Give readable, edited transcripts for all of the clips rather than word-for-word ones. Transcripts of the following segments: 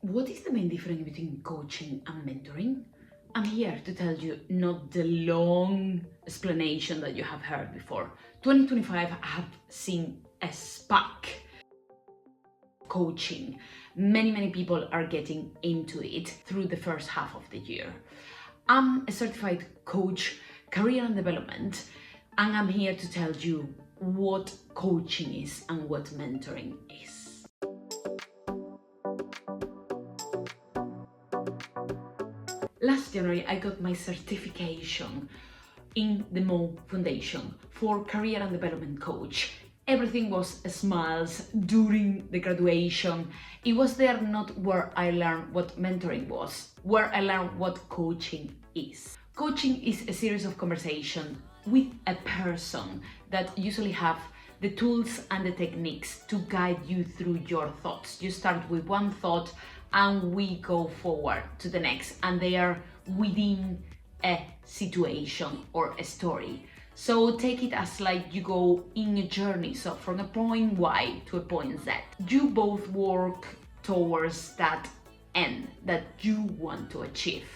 What is the main difference between coaching and mentoring? I'm here to tell you not the long explanation that you have heard before. 2025 I have seen a spark coaching. Many people are getting into it through the first half of the year. I'm a certified coach, career and development, and I'm here to tell you what coaching is and what mentoring is. Last January, I got my certification in the Mo Foundation for Career and Development Coach. Everything was smiles during the graduation. It was there not where I learned what mentoring was, where I learned what coaching is. Coaching is a series of conversation with a person that usually have the tools and the techniques to guide you through your thoughts. You start with one thought and we go forward to the next, and they are within a situation or a story. So take it as like you go in a journey, so from a point Y to a point Z. You both work towards that end that you want to achieve.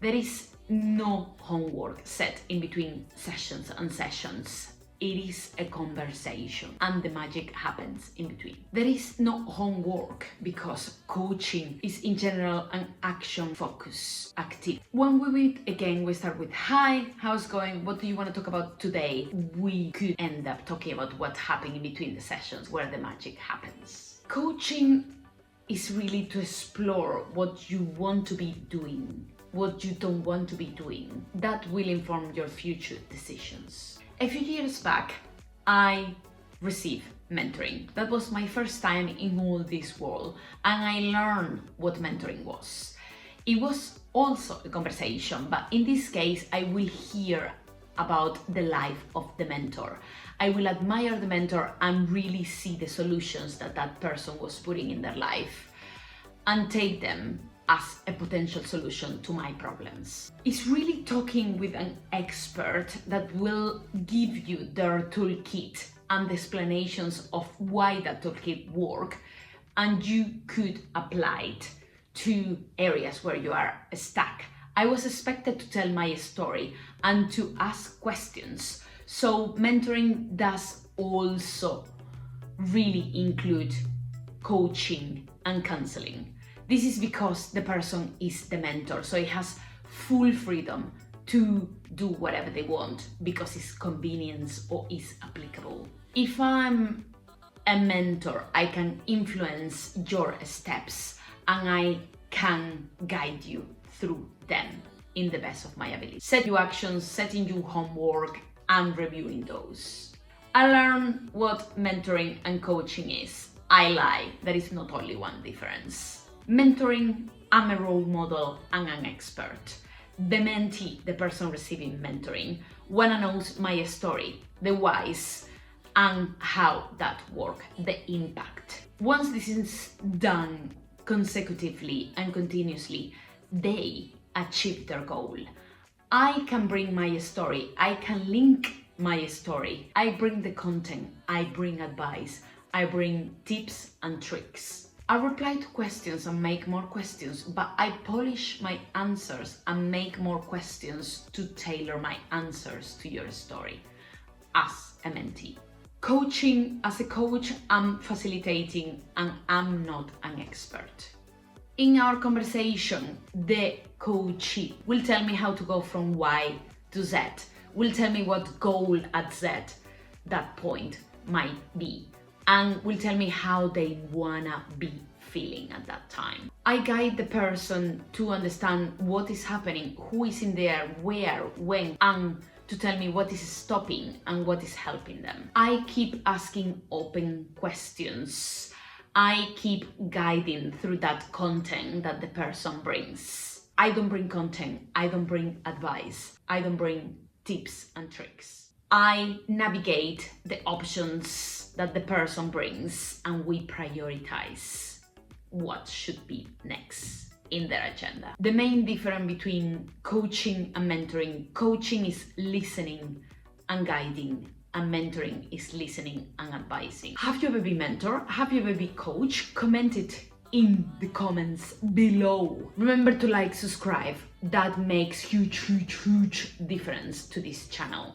There is no homework set in between sessions and sessions. It is a conversation and the magic happens in between. There is no homework because coaching is in general an action focused activity. When we meet again, we start with, hi, how's it going? What do you want to talk about today? We could end up talking about what happened in between the sessions where the magic happens. Coaching is really to explore what you want to be doing, what you don't want to be doing. That will inform your future decisions. A few years back, I received mentoring. That was my first time in all this world, and I learned what mentoring was. It was also a conversation, but in this case, I will hear about the life of the mentor. I will admire the mentor and really see the solutions that that person was putting in their life and take them as a potential solution to my problems. It's really talking with an expert that will give you their toolkit and the explanations of why that toolkit works, and you could apply it to areas where you are stuck. I was expected to tell my story and to ask questions. So mentoring does also really include coaching and counseling. This is because the person is the mentor, so he has full freedom to do whatever they want because it's convenience or is applicable. If I'm a mentor, I can influence your steps and I can guide you through them in the best of my ability. Set your actions, setting your homework and reviewing those. I learned what mentoring and coaching is. I lie, there is not only one difference. Mentoring, I'm a role model and an expert. The mentee, the person receiving mentoring, wanna know my story, the whys, and how that works, the impact. Once this is done consecutively and continuously, they achieve their goal. I can bring my story, I can link my story, I bring the content, I bring advice, I bring tips and tricks. I reply to questions and make more questions, but I polish my answers and make more questions to tailor my answers to your story as a mentee. Coaching, as a coach, I'm facilitating and I'm not an expert. In our conversation, the coachee will tell me how to go from Y to Z, will tell me what goal at Z that point might be, and will tell me how they wanna be feeling at that time. I guide the person to understand what is happening, who is in there, where, when, and to tell me what is stopping and what is helping them. I keep asking open questions. I keep guiding through that content that the person brings. I don't bring content, I don't bring advice, I don't bring tips and tricks. I navigate the options that the person brings and we prioritize what should be next in their agenda. The main difference between coaching and mentoring, coaching is listening and guiding, and mentoring is listening and advising. Have you ever been mentor? Have you ever been coach? Comment it in the comments below. Remember to like, subscribe. That makes huge difference to this channel.